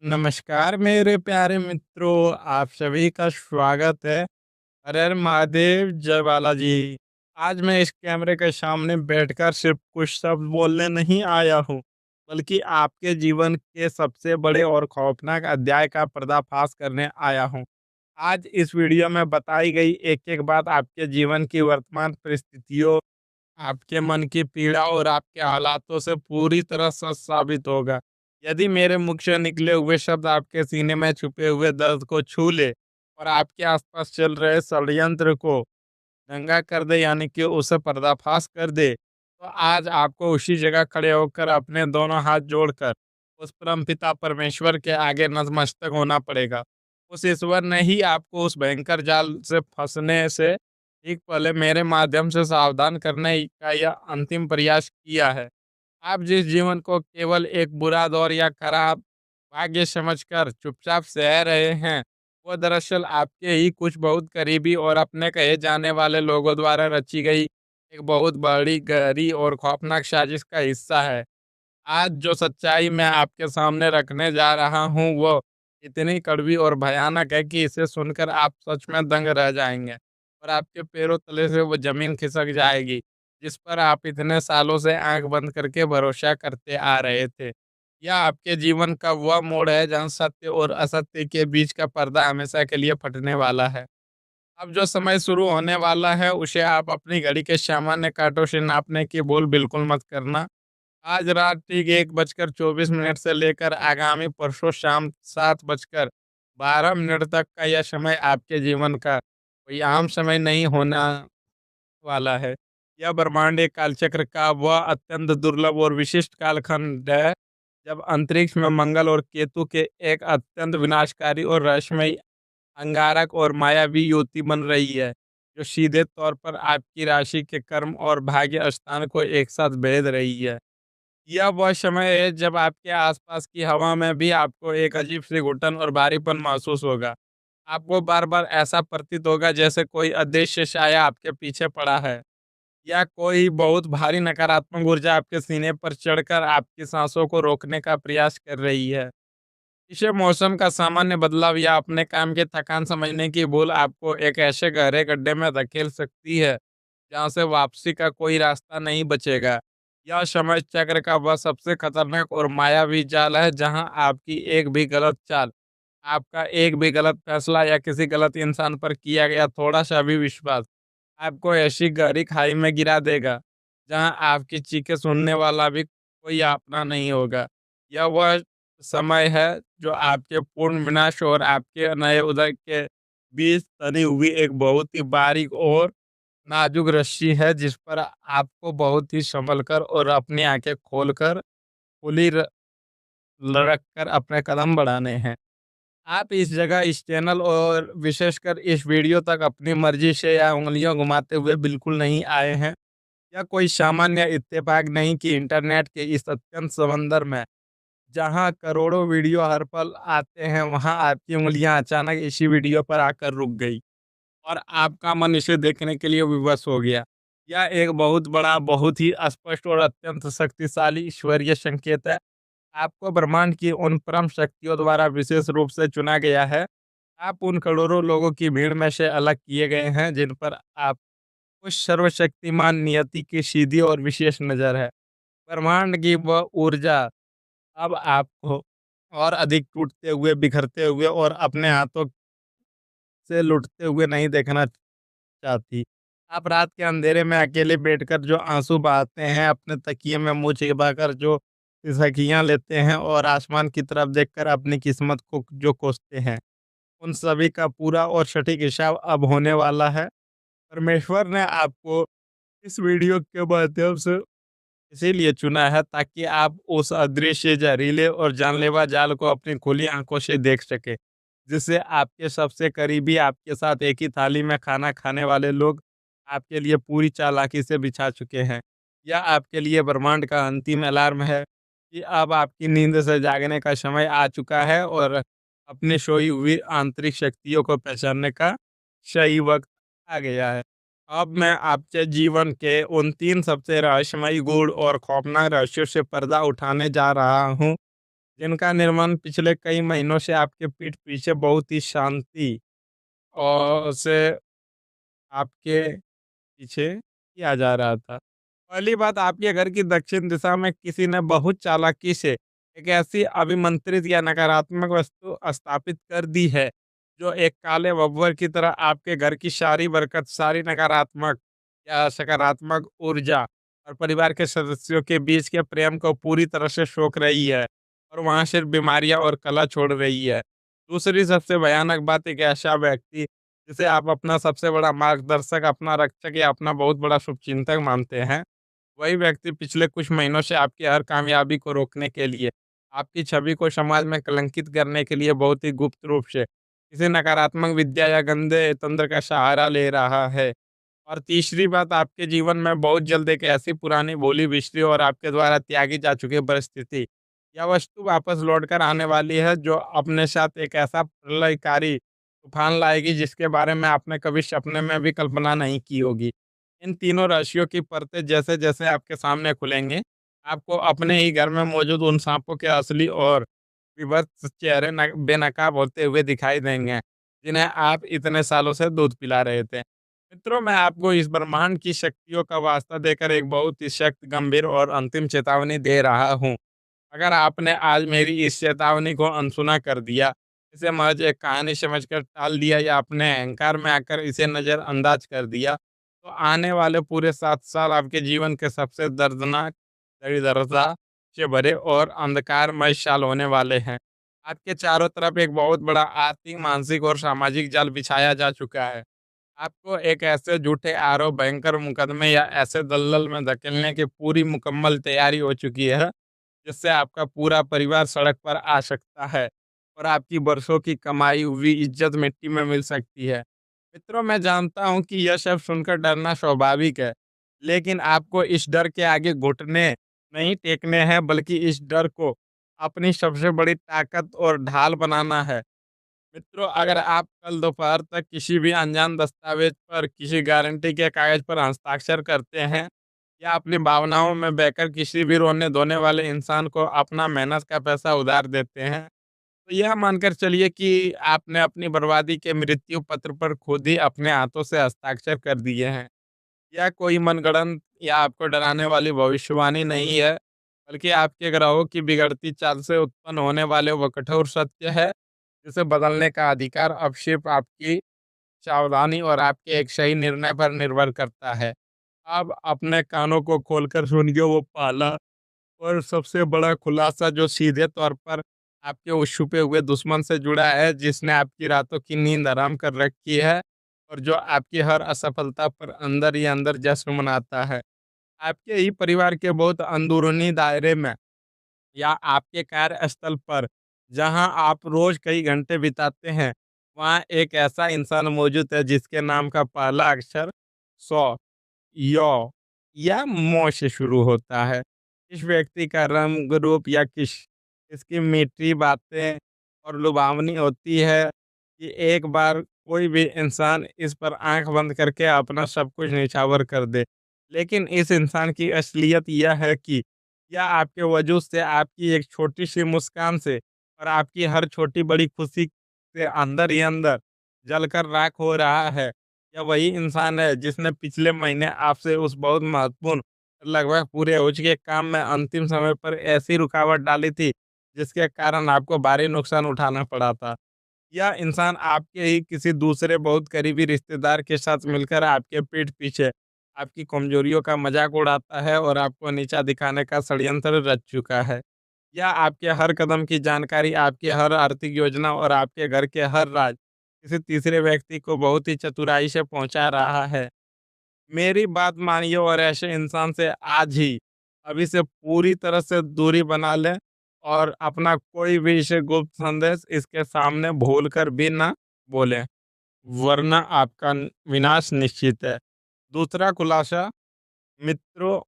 नमस्कार मेरे प्यारे मित्रों, आप सभी का स्वागत है। हर हर महादेव, जय बालाजी। आज मैं इस कैमरे के सामने बैठकर सिर्फ कुछ शब्द बोलने नहीं आया हूँ, बल्कि आपके जीवन के सबसे बड़े और खौफनाक अध्याय का पर्दाफाश करने आया हूँ। आज इस वीडियो में बताई गई एक-एक बात आपके जीवन की वर्तमान परिस्थितियों, आपके मन की पीड़ा और आपके हालातों से पूरी तरह सच साबित होगा। यदि मेरे मुख से निकले हुए शब्द आपके सीने में छुपे हुए दर्द को छू ले और आपके आसपास चल रहे षड्यंत्र को नंगा कर दे, यानी कि उसे पर्दाफाश कर दे, तो आज आपको उसी जगह खड़े होकर अपने दोनों हाथ जोड़कर उस परमपिता परमेश्वर के आगे नतमस्तक होना पड़ेगा। उस ईश्वर ने ही आपको उस भयंकर जाल से फंसने से ठीक पहले मेरे माध्यम से सावधान करने का यह अंतिम प्रयास किया है। आप जिस जीवन को केवल एक बुरा दौर या खराब भाग्य समझकर चुपचाप सह रहे हैं, वो दरअसल आपके ही कुछ बहुत करीबी और अपने कहे जाने वाले लोगों द्वारा रची गई एक बहुत बड़ी, गहरी और खौफनाक साजिश का हिस्सा है। आज जो सच्चाई मैं आपके सामने रखने जा रहा हूँ, वो इतनी कड़वी और भयानक है कि इसे सुनकर आप सच में दंग रह जाएँगे और आपके पैरों तले से वो ज़मीन खिसक जाएगी, जिस पर आप इतने सालों से आँख बंद करके भरोसा करते आ रहे थे। यह आपके जीवन का वह मोड़ है जहाँ सत्य और असत्य के बीच का पर्दा हमेशा के लिए फटने वाला है। अब जो समय शुरू होने वाला है, उसे आप अपनी घड़ी के सामान्य काँटों से नापने की भूल बिल्कुल मत करना। आज रात ठीक 1:24 से लेकर आगामी परसों शाम 7:12 तक का यह समय आपके जीवन का कोई आम समय नहीं होना वाला है। यह ब्रह्मांड एक कालचक्र का वह अत्यंत दुर्लभ और विशिष्ट कालखंड है, जब अंतरिक्ष में मंगल और केतु के एक अत्यंत विनाशकारी और रहस्यमयी अंगारक और मायावी युति बन रही है, जो सीधे तौर पर आपकी राशि के कर्म और भाग्य स्थान को एक साथ भेद रही है। यह वह समय है जब आपके आसपास की हवा में भी आपको एक अजीब-सी घुटन और भारीपन महसूस होगा। आपको बार-बार ऐसा प्रतीत होगा जैसे कोई अदृश्य साया आपके पीछे पड़ा है, या कोई बहुत भारी नकारात्मक ऊर्जा आपके सीने पर चढ़कर आपकी सांसों को रोकने का प्रयास कर रही है। इसे मौसम का सामान्य बदलाव या अपने काम की थकान समझने की भूल आपको एक ऐसे गहरे गड्ढे में धकेल सकती है, जहाँ से वापसी का कोई रास्ता नहीं बचेगा। यह समय चक्र का वह सबसे खतरनाक और मायावी जाल है, जहाँ आपकी एक भी गलत चाल, आपका एक भी गलत फैसला या किसी गलत इंसान पर किया गया थोड़ा-सा भी विश्वास आपको ऐसी गहरी खाई में गिरा देगा, जहाँ आपकी चीखें सुनने वाला भी कोई अपना नहीं होगा। यह वह समय है जो आपके पूर्ण विनाश और आपके नए उदय के बीच तनी हुई एक बहुत ही बारीक और नाजुक रस्सी है, जिस पर आपको बहुत ही संभल कर और अपनी आंखें खोलकर खुली रख कर अपने कदम बढ़ाने हैं। आप इस जगह, इस चैनल और विशेषकर इस वीडियो तक अपनी मर्जी से या उंगलियां घुमाते हुए बिल्कुल नहीं आए हैं। यह कोई सामान्य इत्तेफाक नहीं कि इंटरनेट के इस अत्यंत समंदर में, जहाँ करोड़ों वीडियो हर पल आते हैं, वहाँ आपकी उँगलियाँ अचानक इसी वीडियो पर आकर रुक गई और आपका मन इसे देखने के लिए विवश हो गया। यह एक बहुत बड़ा, बहुत ही स्पष्ट और अत्यंत शक्तिशाली ईश्वरीय संकेत है। आपको ब्रह्मांड की उन परम शक्तियों द्वारा विशेष रूप से चुना गया है। आप उन करोड़ों लोगों की भीड़ में से अलग किए गए हैं, जिन पर आप उस सर्वशक्तिमान नियति की सीधी और विशेष नज़र है। ब्रह्मांड की वह ऊर्जा अब आपको और अधिक टूटते हुए, बिखरते हुए और अपने हाथों से लुटते हुए नहीं देखना चाहती। आप रात के अंधेरे में अकेले बैठकर जो आँसू बहाते हैं, अपने तकिए में मुँह छिपाकर जो सिसकियाँ लेते हैं और आसमान की तरफ देखकर अपनी किस्मत को जो कोसते हैं, उन सभी का पूरा और सटीक हिसाब अब होने वाला है। परमेश्वर ने आपको इस वीडियो के माध्यम से इसीलिए चुना है, ताकि आप उस अदृश्य, ज़हरीले और जानलेवा जाल को अपनी खुली आँखों से देख सकें, जिससे आपके सबसे करीबी, आपके साथ एक ही थाली में खाना खाने वाले लोग आपके लिए पूरी चालाकी से बिछा चुके हैं। यह आपके लिए ब्रह्मांड का अंतिम अलार्म है कि अब आपकी नींद से जागने का समय आ चुका है और अपनी सोई हुई आंतरिक शक्तियों को पहचानने का सही वक़्त आ गया है। अब मैं आपके जीवन के उन 3 सबसे रहस्यमयी, गूढ़ और खौफनाक रहस्यों से पर्दा उठाने जा रहा हूँ, जिनका निर्माण पिछले कई महीनों से आपके पीठ पीछे बहुत ही शांति और से आपके पीछे किया जा रहा था। पहली बात, आपके घर की दक्षिण दिशा में किसी ने बहुत चालाकी से एक ऐसी अभिमंत्रित या नकारात्मक वस्तु स्थापित कर दी है, जो एक काले बब्बर की तरह आपके घर की सारी बरकत, सारी नकारात्मक या सकारात्मक ऊर्जा और परिवार के सदस्यों के बीच के प्रेम को पूरी तरह से सोख रही है और वहाँ सिर्फ बीमारियाँ और कलह छोड़ रही है। दूसरी सबसे भयानक बात, एक ऐसा व्यक्ति जिसे आप अपना सबसे बड़ा मार्गदर्शक, अपना रक्षक या अपना बहुत बड़ा शुभचिंतक मानते हैं, वही व्यक्ति पिछले कुछ महीनों से आपकी हर कामयाबी को रोकने के लिए, आपकी छवि को समाज में कलंकित करने के लिए बहुत ही गुप्त रूप से किसी नकारात्मक विद्या या गंदे तंत्र का सहारा ले रहा है। और तीसरी बात, आपके जीवन में बहुत जल्द एक ऐसी पुरानी भूली बिसरी और आपके द्वारा त्यागी जा चुकी परिस्थिति या वस्तु वापस लौटकर आने वाली है, जो अपने साथ एक ऐसा प्रलयकारी तूफान लाएगी जिसके बारे में आपने कभी सपने में भी कल्पना नहीं की होगी। इन तीनों राशियों की परतें जैसे-जैसे आपके सामने खुलेंगे, आपको अपने ही घर में मौजूद उन साँपों के असली और विभत्स चेहरे बेनकाब होते हुए दिखाई देंगे, जिन्हें आप इतने सालों से दूध पिला रहे थे। मित्रों, मैं आपको इस ब्रह्मांड की शक्तियों का वास्ता देकर एक बहुत ही सख्त, गंभीर और अंतिम चेतावनी दे रहा हूँ। अगर आपने आज मेरी इस चेतावनी को अनसुना कर दिया, इसे महज एक कहानी समझकर टाल दिया या अपने अहंकार में आकर इसे नज़रअंदाज कर दिया, तो आने वाले पूरे 7 साल आपके जीवन के सबसे दर्दनाक, दरिद्रता से भरे और अंधकारमय साल होने वाले हैं। आपके चारों तरफ एक बहुत बड़ा आर्थिक, मानसिक और सामाजिक जाल बिछाया जा चुका है। आपको एक ऐसे झूठे आरोप, भयंकर मुकदमे या ऐसे दलदल में धकेलने की पूरी मुकम्मल तैयारी हो चुकी है, जिससे आपका पूरा परिवार सड़क पर आ सकता है और आपकी बरसों की कमाई हुई इज्जत मिट्टी में मिल सकती है। मित्रों, मैं जानता हूँ कि यह सब सुनकर डरना स्वाभाविक है, लेकिन आपको इस डर के आगे घुटने नहीं टेकने हैं, बल्कि इस डर को अपनी सबसे बड़ी ताकत और ढाल बनाना है। मित्रों, अगर आप कल दोपहर तक किसी भी अनजान दस्तावेज पर किसी गारंटी के कागज पर हस्ताक्षर करते हैं या अपनी भावनाओं में बहकर किसी भी रोने धोने वाले इंसान को अपना मेहनत का पैसा उधार देते हैं, तो यह मानकर चलिए कि आपने अपनी बर्बादी के मृत्यु पत्र पर खुद ही अपने हाथों से हस्ताक्षर कर दिए हैं। यह कोई मनगढ़ंत या आपको डराने वाली भविष्यवाणी नहीं है, बल्कि आपके ग्रहों की बिगड़ती चाल से उत्पन्न होने वाले वो कठोर सत्य है, जिसे बदलने का अधिकार अब सिर्फ आपकी सावधानी और आपके एक सही निर्णय पर निर्भर करता है। अब अपने कानों को खोलकर सुनिए वो पहला और सबसे बड़ा खुलासा, जो सीधे तौर पर आपके उस छुपे हुए दुश्मन से जुड़ा है, जिसने आपकी रातों की नींद हराम कर रखी है और जो आपकी हर असफलता पर अंदर ही अंदर जश्न मनाता है। आपके ही परिवार के बहुत अंदरूनी दायरे में या आपके कार्यस्थल पर, जहां आप रोज कई घंटे बिताते हैं, वहां एक ऐसा इंसान मौजूद है जिसके नाम का पहला अक्षर सौ, यौ या मौ से शुरू होता है। इस व्यक्ति का रंग, रूप या इसकी मीठी बातें और लुभावनी होती है कि एक बार कोई भी इंसान इस पर आंख बंद करके अपना सब कुछ निछावर कर दे। लेकिन इस इंसान की असलियत यह है कि यह आपके वजूद से, आपकी एक छोटी-सी मुस्कान से और आपकी हर छोटी-बड़ी खुशी से अंदर ही अंदर जलकर राख हो रहा है। यह वही इंसान है जिसने पिछले महीने आपसे उस बहुत महत्वपूर्ण, लगभग पूरे हो चुके काम में अंतिम समय पर ऐसी रुकावट डाली थी, जिसके कारण आपको भारी नुकसान उठाना पड़ा था। यह इंसान आपके ही किसी दूसरे बहुत करीबी रिश्तेदार के साथ मिलकर आपके पीठ पीछे आपकी कमजोरियों का मजाक उड़ाता है और आपको नीचा दिखाने का षड्यंत्र रच चुका है। यह आपके हर कदम की जानकारी, आपकी हर आर्थिक योजना और आपके घर के हर राज किसी तीसरे व्यक्ति को बहुत ही चतुराई से पहुंचा रहा है। मेरी बात मानिए और ऐसे इंसान से आज ही, अभी से पूरी तरह से दूरी बना लें और अपना कोई भी इसे गुप्त संदेश इसके सामने भूलकर भी ना बोलें, वरना आपका विनाश निश्चित है। दूसरा खुलासा, मित्रों,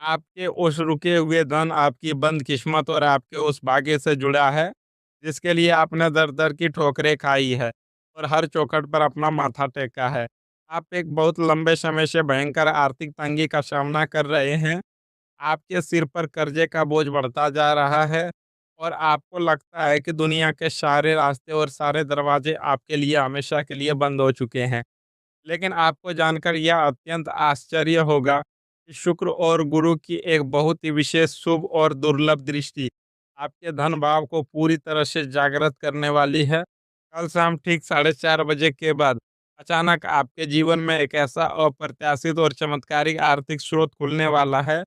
आपके उस रुके हुए धन, आपकी बंद किस्मत और आपके उस भाग्य से जुड़ा है, जिसके लिए आपने दर-दर की ठोकरें खाई है और हर चौखट पर अपना माथा टेका है। आप एक बहुत लंबे समय से भयंकर आर्थिक तंगी का सामना कर रहे हैं। आपके सिर पर कर्जे का बोझ बढ़ता जा रहा है और आपको लगता है कि दुनिया के सारे रास्ते और सारे दरवाजे आपके लिए हमेशा के लिए बंद हो चुके हैं। लेकिन आपको जानकर यह अत्यंत आश्चर्य होगा कि शुक्र और गुरु की एक बहुत ही विशेष शुभ और दुर्लभ दृष्टि आपके धन भाव को पूरी तरह से जागृत करने वाली है। कल शाम ठीक 4:30 बजे के बाद अचानक आपके जीवन में एक ऐसा अप्रत्याशित और चमत्कारिक आर्थिक स्रोत खुलने वाला है,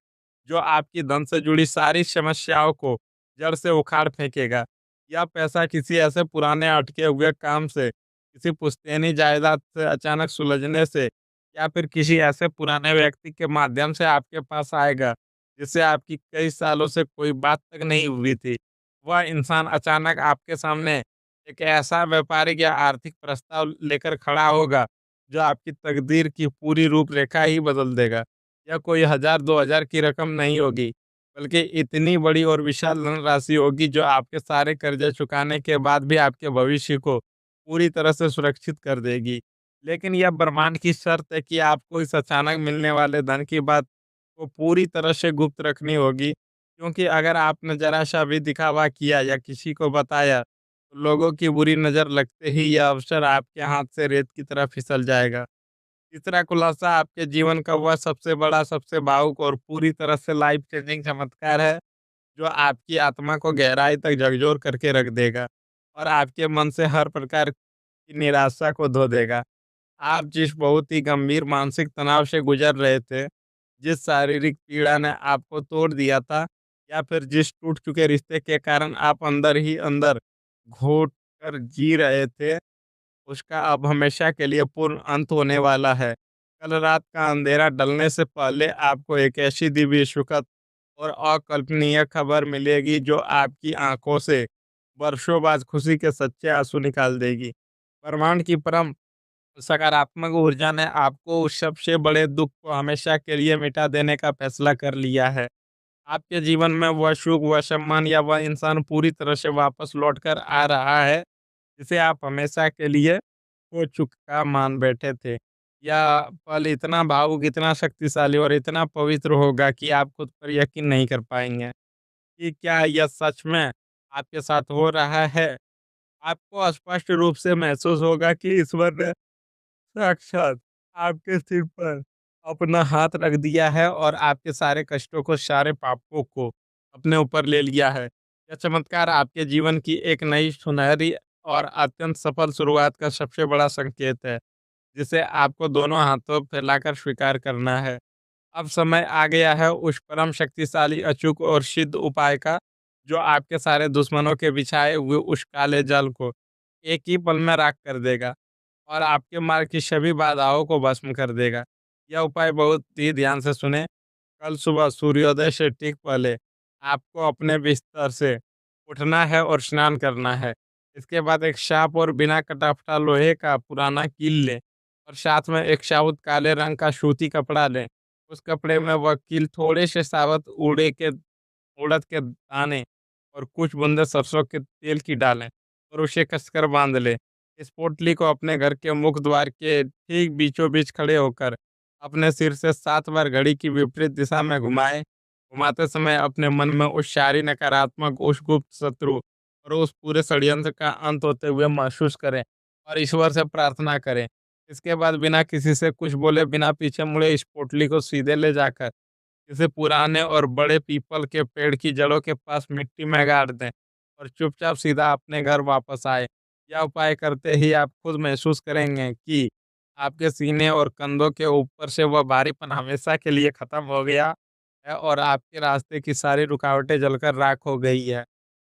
जो आपकी धन से जुड़ी सारी समस्याओं को जड़ से उखाड़ फेंकेगा। यह पैसा किसी ऐसे पुराने अटके हुए काम से, किसी पुश्तैनी जायदाद से अचानक सुलझने से या फिर किसी ऐसे पुराने व्यक्ति के माध्यम से आपके पास आएगा, जिससे आपकी कई सालों से कोई बात तक नहीं हुई थी। वह इंसान अचानक आपके सामने एक ऐसा व्यापारिक या आर्थिक प्रस्ताव लेकर खड़ा होगा, जो आपकी तकदीर की पूरी रूपरेखा ही बदल देगा। यह कोई 1000-2000 की रकम नहीं होगी, बल्कि इतनी बड़ी और विशाल धनराशि होगी, जो आपके सारे कर्जे चुकाने के बाद भी आपके भविष्य को पूरी तरह से सुरक्षित कर देगी। लेकिन यह ब्रह्मांड की शर्त है कि आपको इस अचानक मिलने वाले धन की बात को पूरी तरह से गुप्त रखनी होगी, क्योंकि अगर आपने ज़रा-सा भी दिखावा किया या किसी को बताया, तो लोगों की बुरी नज़र लगते ही यह अवसर आपके हाथ से रेत की तरह फिसल जाएगा। तीसरा खुलासा आपके जीवन का वह सबसे बड़ा, सबसे भावुक और पूरी तरह से लाइफ चेंजिंग चमत्कार है, जो आपकी आत्मा को गहराई तक झकझोर करके रख देगा और आपके मन से हर प्रकार की निराशा को धो देगा। आप जिस बहुत ही गंभीर मानसिक तनाव से गुजर रहे थे, जिस शारीरिक पीड़ा ने आपको तोड़ दिया था या फिर जिस टूट चुके रिश्ते के कारण आप अंदर ही अंदर घोट कर जी रहे थे, उसका अब हमेशा के लिए पूर्ण अंत होने वाला है। कल रात का अंधेरा डलने से पहले आपको एक ऐसी दिव्य सुखद और अकल्पनीय खबर मिलेगी, जो आपकी आँखों से बरसों बाद खुशी के सच्चे आँसू निकाल देगी। ब्रह्मांड की परम सकारात्मक ऊर्जा ने आपको उस सबसे बड़े दुःख को हमेशा के लिए मिटा देने का फैसला कर लिया है। आपके जीवन में वह सुख, वह सम्मान या वह इंसान पूरी तरह से वापस लौट कर आ रहा है, जिसे आप हमेशा के लिए खो चुका मान बैठे थे। यह पल इतना भावुक, इतना शक्तिशाली और इतना पवित्र होगा कि आप खुद पर यकीन नहीं कर पाएँगे कि क्या यह सच में आपके साथ हो रहा है। आपको स्पष्ट रूप से महसूस होगा कि ईश्वर ने साक्षात आपके सिर पर अपना हाथ रख दिया है और आपके सारे कष्टों को, सारे पापों को अपने ऊपर ले लिया है। यह चमत्कार आपके जीवन की एक नई सुनहरी और अत्यंत सफल शुरुआत का सबसे बड़ा संकेत है, जिसे आपको दोनों हाथों फैलाकर स्वीकार करना है। अब समय आ गया है उस परम शक्तिशाली, अचूक और सिद्ध उपाय का, जो आपके सारे दुश्मनों के बिछाए हुए उस काले जाल को एक ही पल में राख कर देगा और आपके मार्ग की सभी बाधाओं को भस्म कर देगा। यह उपाय बहुत ही ध्यान से सुनें। कल सुबह सूर्योदय से ठीक पहले आपको अपने बिस्तर से उठना है और स्नान करना है। इसके बाद एक साफ और बिना कटा-फटा लोहे का पुराना कील लें और साथ में एक साबुत काले रंग का सूती कपड़ा लें। उस कपड़े में वह कील थोड़े से साबुत उड़द के दाने और कुछ बूंदे सरसों के तेल की डालें और उसे कसकर बांध लें। इस पोटली को अपने घर के मुख्य द्वार के ठीक बीचों बीच खड़े होकर अपने सिर से 7 बार घड़ी की विपरीत दिशा में घुमाएं। घुमाते समय अपने मन में उस सारी नकारात्मक, उस गुप्त शत्रु और उस पूरे षड्यंत्र का अंत होते हुए महसूस करें और ईश्वर से प्रार्थना करें। इसके बाद बिना किसी से कुछ बोले, बिना पीछे मुड़े इस पोटली को सीधे ले जाकर किसी पुराने और बड़े पीपल के पेड़ की जड़ों के पास मिट्टी में गाड़ दें और चुपचाप सीधा अपने घर वापस आए। यह उपाय करते ही आप खुद महसूस करेंगे कि आपके सीने और कंधों के ऊपर से वह भारीपन हमेशा के लिए खत्म हो गया है और आपके रास्ते की सारी रुकावटें जलकर राख हो गई है।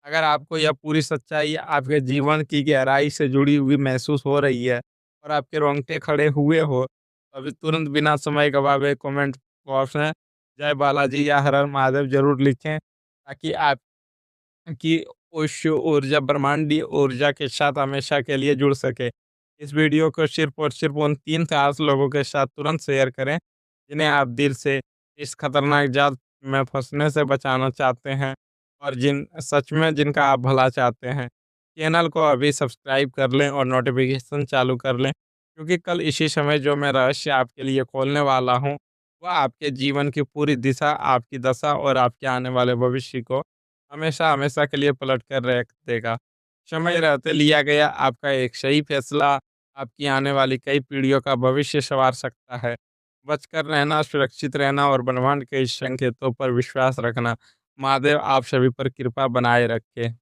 अगर आपको यह पूरी सच्चाई आपके जीवन की गहराई से जुड़ी हुई महसूस हो रही है और आपके रोंगटे खड़े हुए हो, तो अभी तुरंत बिना समय गवाए कमेंट बॉक्स में जय बालाजी या हर हर महादेव ज़रूर लिखें, ताकि आपकी उस ऊर्जा, ब्रह्मांडीय ऊर्जा के साथ हमेशा के लिए जुड़ सके। इस वीडियो को सिर्फ़ और सिर्फ़ उन 3 खास लोगों के साथ तुरंत शेयर करें, जिन्हें आप दिल से इस खतरनाक जाल में फँसने से बचाना चाहते हैं और जिनका आप भला चाहते हैं। चैनल को अभी सब्सक्राइब कर लें और नोटिफ़िकेशन चालू कर लें, क्योंकि कल इसी समय जो मैं रहस्य आपके लिए खोलने वाला हूँ, वह आपके जीवन की पूरी दिशा, आपकी दशा और आपके आने वाले भविष्य को हमेशा-हमेशा के लिए पलट कर रख देगा। समय रहते लिया गया आपका एक सही फैसला आपकी आने वाली कई पीढ़ियों का भविष्य सँवार सकता है। बचकर रहना, सुरक्षित रहना और ब्रह्मांड के इस संकेतों पर विश्वास रखना। महादेव आप सभी पर कृपा बनाए रखे।